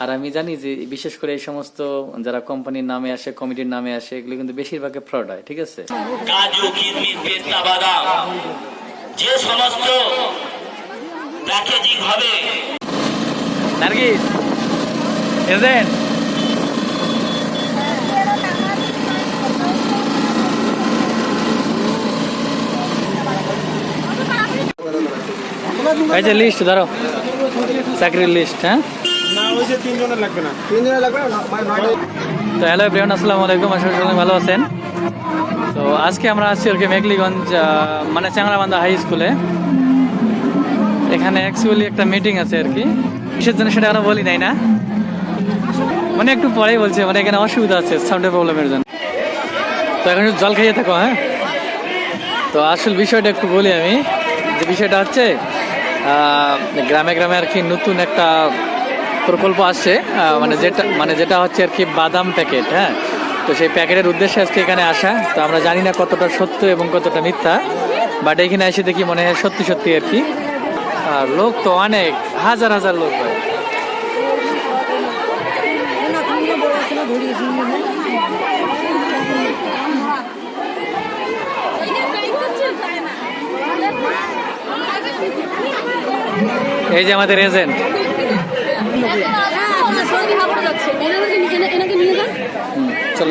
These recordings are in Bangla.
আর আমি জানি যে বিশেষ করে এই সমস্ত যারা কোম্পানির নামে আসে, কমিটির নামে আসে, এগুলো কিন্তু বেশিরভাগ ফ্রড হয়, ঠিক আছে? কাজু, কিশমিশ, পেস্তা বাদাম যে সমস্ত প্যাকেজিং হবে, নার্গিস এজেন্ট এই যে লিস্ট ধরো, চাকরির লিস্ট। হ্যাঁ, তো হ্যালো এভরিওয়ান, আসসালামু আলাইকুম, আশা করি ভালো আছেন। তো আজকে আমরা আছি আর কি মেঘলিগঞ্জ, মানে চ্যাংরাবান্ধা হাই স্কুলে। এখানে অ্যাকচুয়ালি একটা মিটিং আছে আর কি, কিসের জন্য সেটা আমরা বলি নাই না, মানে একটু পরেই বলছে, মানে এখানে অসুবিধা আছে সাউন্ডের প্রবলেমের জন্য। তো এখন জল খাইয়ে থাকো। হ্যাঁ, তো আসল বিষয়টা একটু বলি আমি, যে বিষয়টা হচ্ছে গ্রামে গ্রামে আর কি নতুন একটা প্রকল্প আসছে, মানে যেটা হচ্ছে আর কি বাদাম প্যাকেট। হ্যাঁ, তো সেই প্যাকেটের উদ্দেশ্যে আজকে এখানে আসা। তো আমরা জানি না কতটা সত্য এবং কতটা মিথ্যা, বাট এখানে এসে দেখি মনে হয় সত্যি সত্যি আর কি। আর লোক তো অনেক, হাজার হাজার লোক হয়। এই যে আমাদের এজেন্ট, চলো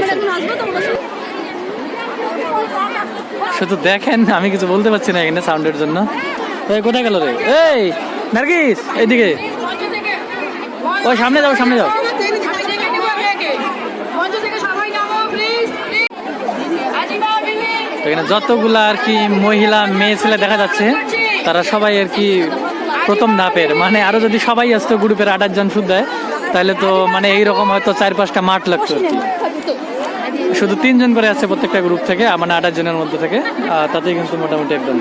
শুধু দেখেন, আমি কিছু বলতে পারছি না এখানে সাউন্ডের জন্য। কোথায় গেল রে? এই নার্গিস, এইদিকে, ওই সামনে যাও, সামনে যাও। এখানে যতগুলা আর কি মহিলা মেয়ে ছেলে দেখা যাচ্ছে, তারা সবাই আর কি প্রথম ধাপের, মানে আরো যদি সবাই আসতো গ্রুপের 28 জন শুধু দেয়, তাহলে তো মানে এইরকম হয়তো 4-5টা মাঠ লাগতো আর কি। শুধু 3 জন করে আসছে প্রত্যেকটা গ্রুপ থেকে, মানে 28 জনের মধ্যে থেকে, তাতেই কিন্তু মোটামুটি একদম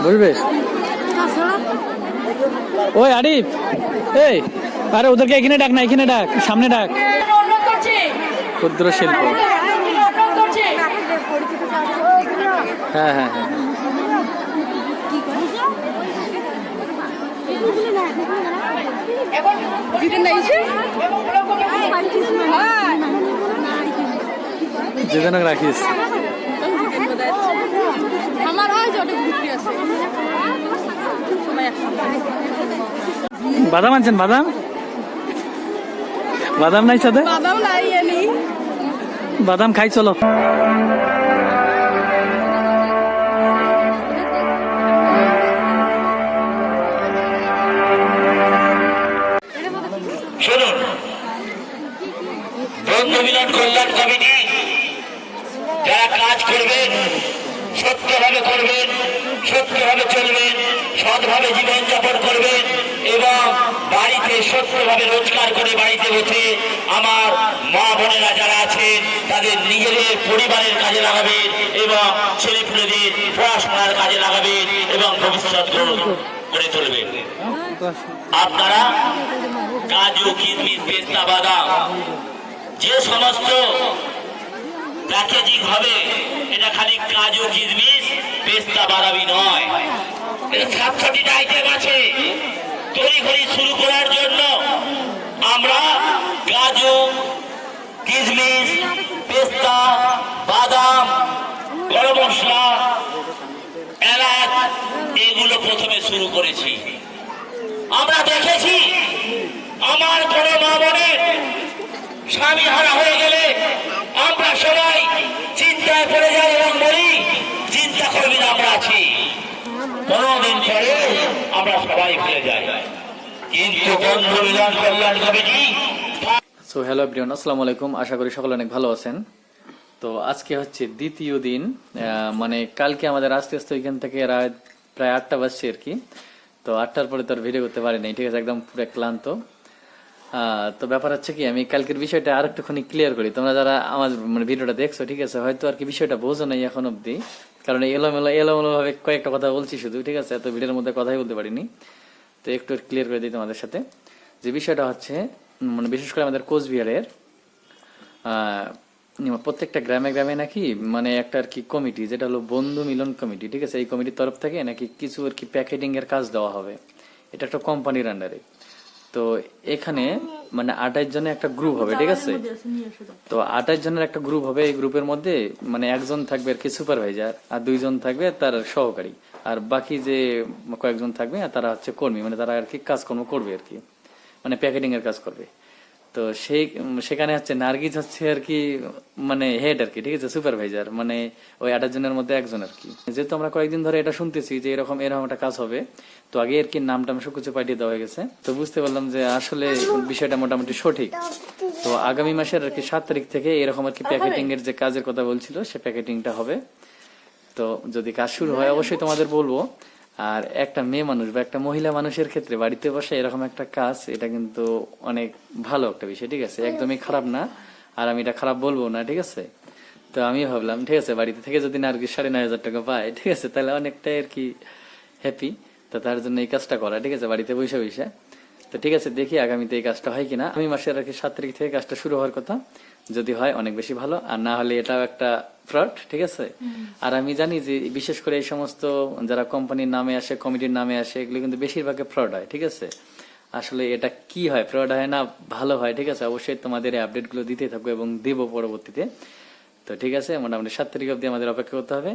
বুঝবে। ওই আরিফ, এই আরে ওদেরকে এখানে ডাক না, এখানে ডাক, সামনে ডাক। ক্ষুদ্র শিল্প, হ্যাঁ হ্যাঁ হ্যাঁ, যেজনক রাখিস। বাদাম আনছেন? বাদাম, বাদাম নাই সাথে? বাদাম খাই, চলো। শুনুন, বন্ধু মিলন কল্যাণ কমিটি যারা কাজ করবেন, সত্যভাবে করবেন, সত্যভাবে চলবেন, সৎভাবে জীবনযাপন করবেন এবং বাড়িতে সত্যভাবে রোজগার করে বাড়িতে বসে আমার মা বোনেরা যারা আছেন তাদের নিজেদের পরিবারের কাজে লাগাবেন এবং ছেলেপুলেদের পড়াশোনার কাজে লাগাবেন এবং ভবিষ্যৎ করে তুলবেন। আপনারা কাজু, কিশমিশ, পেস্তা বাদাম যে সমস্ত প্যাকেজিং হবে, এটা খালি কাজু, কিশমিশ, পেস্তা বাদামই নয়, এটা 7-6টা আইটেম আছে। তড়িঘড়ি শুরু করার জন্য আমরা কাজু, কিশমিশ, পেস্তা বাদাম, গরম মশলা, এলাচ এগুলো প্রথমে শুরু করেছি। আমরা দেখেছি আমার কোনো মা বোনের স্বামী হারা হয়ে গেলে আমরা সবাই চিন্তায় পড়ে যাই এবং বলি চিন্তা করবি না, আমরা আছি। 15 দিন পরে আমরা সবাই ভুলে যাই, কিন্তু বন্ধু মিলন কল্যাণ কমিটি। সো হ্যালো এভরিওয়ান, আসসালামু আলাইকুম, আশা করি সকলে অনেক ভালো আছেন। তো আজকে হচ্ছে দ্বিতীয় দিন, মানে কালকে আমাদের আস্তে আস্তে ওইখান থেকে প্রায় 8টা বাজছে আর কি। তো 8টার পরে তো আর ভিডিও করতে পারি নাই, ঠিক আছে, একদম পুরো ক্লান্ত। তো ব্যাপার হচ্ছে কি, আমি কালকের বিষয়টা আর একটুখানি ক্লিয়ার করি। তোমরা যারা আমার মানে ভিডিওটা দেখছো, ঠিক আছে, হয়তো আর কি বিষয়টা বোঝো নাই এখন অব্দি, কারণ এলোমেলো ভাবে কয়েকটা কথা বলছি শুধু, ঠিক আছে, এত ভিডিওর মধ্যে কথাই বলতে পারিনি। তো একটু ক্লিয়ার করে দিই তোমাদের সাথে, যে বিষয়টা হচ্ছে মানে বিশেষ করে আমাদের কোচবিহারের প্রত্যেকটা গ্রামে গ্রামে নাকি মানে একটা আর কি কমিটি, যেটা হলো বন্ধু মিলন কমিটি, ঠিক আছে, এই কমিটির তরফ থেকে নাকি কিছু আর কি প্যাকেটিং এর কাজ দেওয়া হবে। এটা একটা কোম্পানির আন্ডারে। তো এখানে মানে 28 জনের একটা গ্রুপ হবে, ঠিক আছে? তো 28 জনের একটা গ্রুপ হবে। এই গ্রুপের মধ্যে মানে একজন থাকবে আর কি সুপারভাইজার, আর 2 জন থাকবে তার সহকারী, আর বাকি যে কয়েকজন থাকবে তারা হচ্ছে কর্মী, মানে তারা আর কি কাজকর্ম করবে আর কি, মানে প্যাকেটিং এর কাজ করবে। তো সেখানে হচ্ছে নার্গিস হচ্ছে আর কি মানে হেড আর কি, ঠিক আছে, সুপারভাইজার, মানে ওই 28 জনের মধ্যে একজন আর কি। যেহেতু আমরা কয়েকদিন ধরে এটা শুনতেছি যে এরকম একটা কাজ হবে, তো আগে আর কি নামটা সবকিছু পাঠিয়ে দেওয়া হয়ে গেছে। তো বুঝতে পারলাম যে আসলে বিষয়টা মোটামুটি সঠিক। তো আগামী মাসের আর কি 7 তারিখ থেকে এরকম আর কি প্যাকেটিং এর যে কাজের কথা বলছিল সে প্যাকেটিংটা হবে। তো যদি কাজ শুরু হয় অবশ্যই তোমাদের বলবো। আর একটা মেয়ে মানুষ বা একটা মহিলা মানুষের ক্ষেত্রে বাড়িতে বসে এরকম একটা কাজ, এটা কিন্তু অনেক ভালো একটা বিষয়, ঠিক আছে, একদমই খারাপ না। আর আমি এটা খারাপ বলবো না, ঠিক আছে। তো আমি ভাবলাম ঠিক আছে, বাড়িতে থেকে যদি নার্গিস 9,500 টাকা পায়, ঠিক আছে, তাহলে অনেকটাই আর কি হ্যাপি। তো তার জন্য এই কাজটা করা, ঠিক আছে, বাড়িতে বসে বসে। তো ঠিক আছে, দেখি আগামীতে এই কাজটা হয় কিনা। আমি মাসের আর কি 7 তারিখ থেকে কাজটা শুরু হওয়ার কথা, যদি হয় অনেক বেশি ভালো, আর না হলে এটাও একটা ফ্রড, ঠিক আছে। আর আমি জানি যে বিশেষ করে এই সমস্ত যারা কোম্পানির নামে আসে, কমিটির নামে আসে, এগুলো কিন্তু বেশিরভাগ ফ্রড হয়, ঠিক আছে। আসলে এটা কি হয়, ফ্রড হয় না ভালো হয়, ঠিক আছে, অবশ্যই তোমাদের এই আপডেট গুলো দিতে থাকবো এবং দেবো পরবর্তীতে। তো ঠিক আছে, মোটামুটি 7 তারিখ অব্দি আমাদের অপেক্ষা করতে হবে।